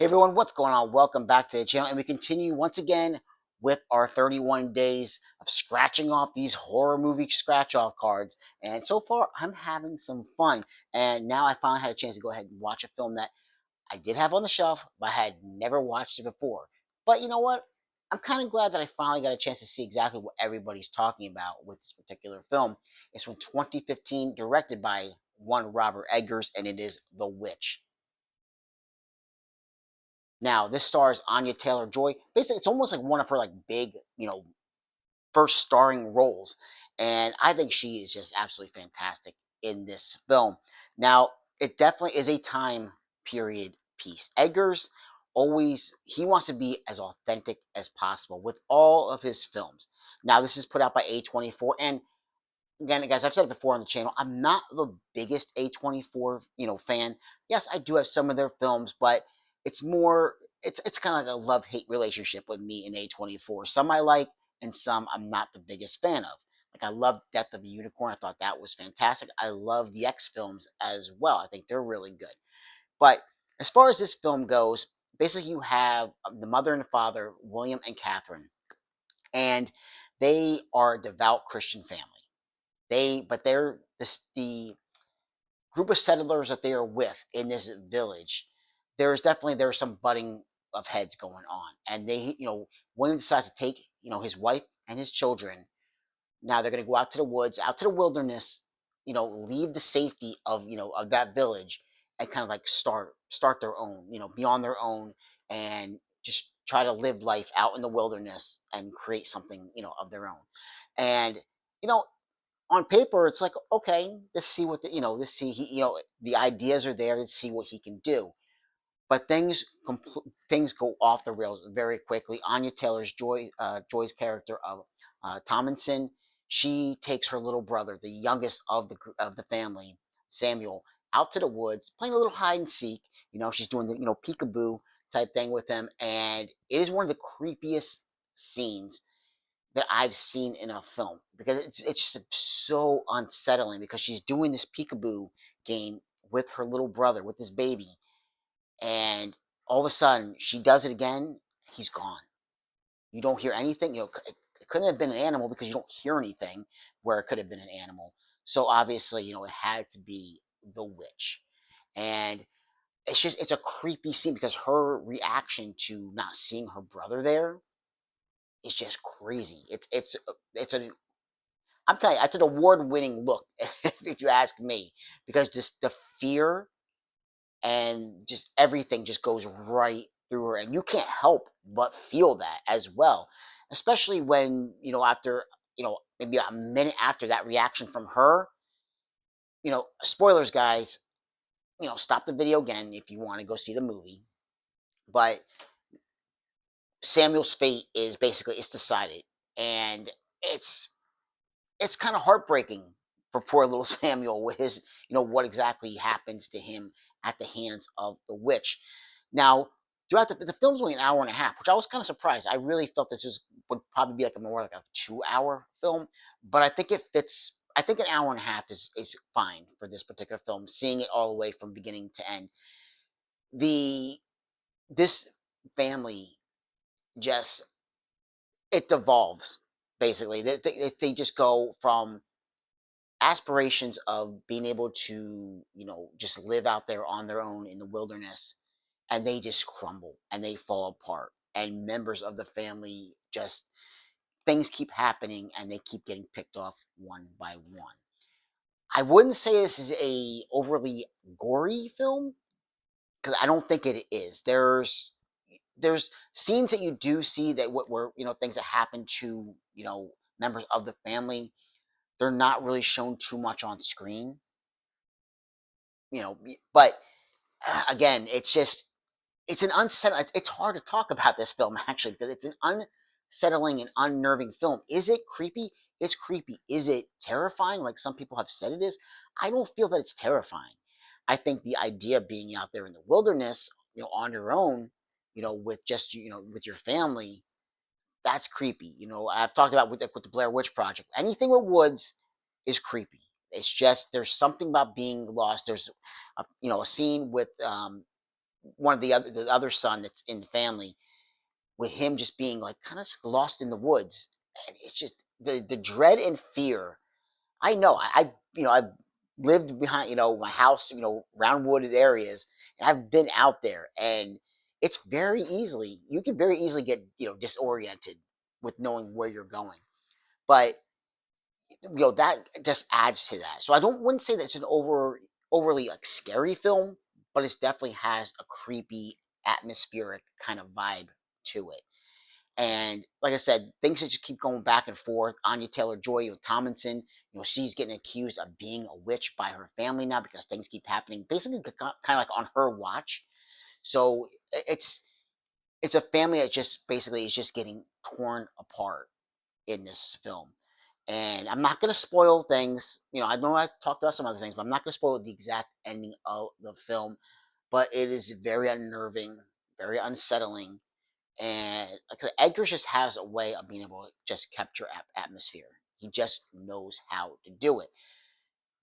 Hey everyone, what's going on? Welcome back to the channel, and we continue once again with our 31 days of scratching off these horror movie scratch off cards. And so far, I'm having some fun. And now I finally had a chance to go ahead and watch a film that I did have on the shelf, but I had never watched it before. But you know what? I'm kind of glad that I finally got a chance to see exactly what everybody's talking about with this particular film. It's from 2015, directed by one Robert Eggers, and it is The Witch. Now, this stars Anya Taylor-Joy. Basically, it's almost like one of her big, first starring roles, and I think she is just absolutely fantastic in this film. Now, it definitely is a time period piece. Eggers always he wants to be as authentic as possible with all of his films. Now, this is put out by A24, and again, guys, I've said it before on the channel. I'm not the biggest A24, fan. Yes, I do have some of their films, but it's more, it's kind of like a love hate relationship with me and A24. Some I like, and some I'm not the biggest fan of. Like I love Death of a Unicorn. I thought that was fantastic. I love the X films as well. I think they're really good. But as far as this film goes, basically you have the mother and father, William and Catherine, and they are a devout Christian family. They're the group of settlers that they are with in this village. There's some butting of heads going on, and William decides to take his wife and his children. Now they're going to go out to the woods, out to the wilderness, leave the safety of of that village, and kind of like start their own, be on their own, and just try to live life out in the wilderness and create something of their own. And you know on paper, it's like, okay, let's see what let's see, the ideas are there. Let's see what he can do. But things go off the rails very quickly. Anya Joy's character of Tomlinson, she takes her little brother, the youngest of the family, Samuel, out to the woods, playing a little hide and seek. She's doing the peekaboo type thing with him, and it is one of the creepiest scenes that I've seen in a film because it's just so unsettling because she's doing this peekaboo game with her little brother, with this baby, and all of a sudden she does it again. He's gone. You don't hear anything. It couldn't have been an animal because you don't hear anything where it could have been an animal. So obviously, it had to be the witch, and it's a creepy scene because her reaction to not seeing her brother there is just crazy. It's an I'm telling you, that's an award-winning look, if you ask me, because just the fear and just everything just goes right through her, and you can't help but feel that as well, especially when after maybe a minute after that reaction from her. Spoilers, guys. Stop the video again if you want to go see the movie, but Samuel's fate is basically it's decided, and it's it's kind of heartbreaking for poor little Samuel with his, what exactly happens to him at the hands of the witch. Now, throughout the film's only an hour and a half, which I was kind of surprised. I really felt would probably be like a 2 hour film, but I think it fits. I think an hour and a half is fine for this particular film. Seeing it all the way from beginning to end, the this family just it devolves basically. They just go from aspirations of being able to, just live out there on their own in the wilderness, and they just crumble and they fall apart. And members of the family just things keep happening and they keep getting picked off one by one. I wouldn't say this is a overly gory film because I don't think it is. There's scenes that you do see that what were things that happen to members of the family. They're not really shown too much on screen, but again, it's an unsettling. It's hard to talk about this film actually because it's an unsettling and unnerving film. Is it creepy? It's creepy. Is it terrifying like some people have said it is? I don't feel that it's terrifying. I think the idea of being out there in the wilderness, on your own, with just with your family, that's creepy. I've talked about with the Blair Witch Project. Anything with woods is creepy. It's just there's something about being lost. There's a scene with one of the other son that's in the family, with him just being like kind of lost in the woods, and it's just the dread and fear. I know I've lived behind my house, around wooded areas, and I've been out there, and it's very easily you can very easily get disoriented with knowing where you're going. But that just adds to that. So I don't wouldn't say that it's an overly like scary film, but it definitely has a creepy atmospheric kind of vibe to it. And like I said, things that just keep going back and forth. Anya Taylor Joy, Tomlinson, she's getting accused of being a witch by her family now because things keep happening, basically kind of like on her watch. So it's a family that just basically is just getting torn apart in this film. And I'm not going to spoil things. I know I talked about some other things, but I'm not going to spoil the exact ending of the film. But it is very unnerving, very unsettling, and like Edgar just has a way of being able to just capture atmosphere. He just knows how to do it.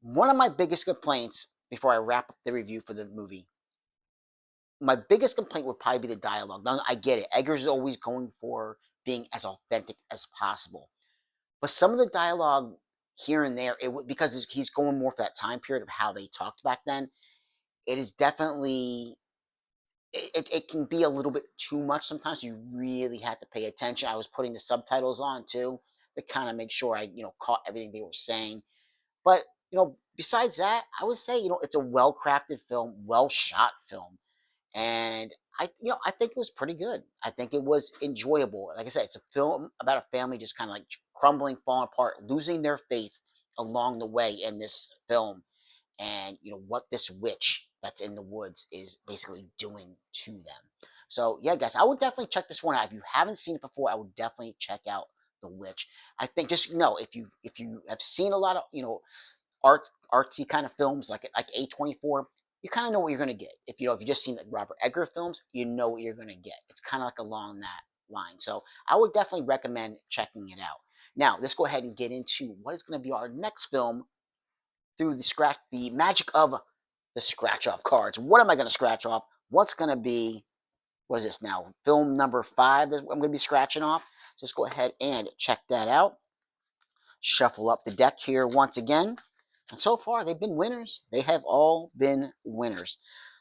One of my biggest complaints before I wrap up the review for the movie, my biggest complaint would probably be the dialogue. Now I get it. Edgar's always going for being as authentic as possible, but some of the dialogue here and there, because he's going more for that time period of how they talked back then. It is definitely it can be a little bit too much sometimes. You really have to pay attention. I was putting the subtitles on too to kind of make sure I caught everything they were saying. But besides that, I would say it's a well crafted film, well shot film, and I think it was pretty good. I think it was enjoyable. Like I said, it's a film about a family just kind of like crumbling, falling apart, losing their faith along the way in this film, and what this witch that's in the woods is basically doing to them. So yeah, guys, I would definitely check this one out. If you haven't seen it before, I would definitely check out The Witch. I think just if you have seen a lot of artsy kind of films like A24, you kind of know what you're gonna get. If you just seen like Robert Edgar films, you know what you're gonna get. It's kind of like along that line. So I would definitely recommend checking it out. Now let's go ahead and get into what is going to be our next film through the magic of the scratch off cards. What am I going to scratch off? What's going to be, what is this now? Film number 5 that I'm going to be scratching off. So let's go ahead and check that out. Shuffle up the deck here once again. And so far, they've been winners. They have all been winners.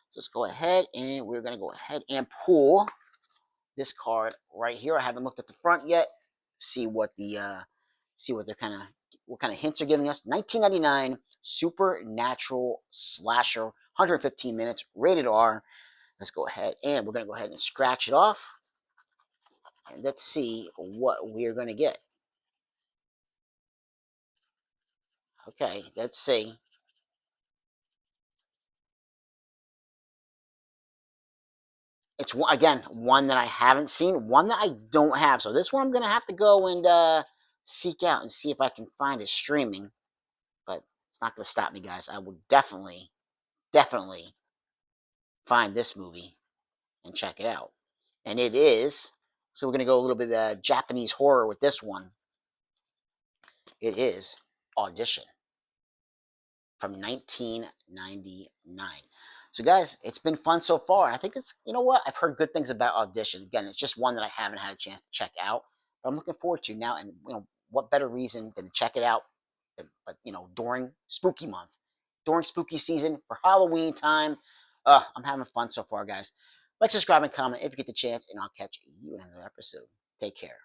So let's go ahead and we're going to go ahead and pull this card right here. I haven't looked at the front yet. See what they're what kind of hints are giving us. 1999 supernatural slasher, 115 minutes, rated R. Let's go ahead and we're going to go ahead and scratch it off. And let's see what we're going to get. Okay, let's see. It's again one that I haven't seen, one that I don't have. So this one I'm going to have to go and seek out and see if I can find it streaming. But it's not going to stop me, guys. I will definitely find this movie and check it out. And it is, so we're going to go a little bit Japanese horror with this one. It is Audition from 1999. So, guys, it's been fun so far. I think what? I've heard good things about Audition. Again, it's just one that I haven't had a chance to check out. But I'm looking forward to now. And, what better reason than check it out but during spooky month, during spooky season for Halloween time. I'm having fun so far, guys. Like, subscribe, and comment if you get the chance, and I'll catch you in another episode. Take care.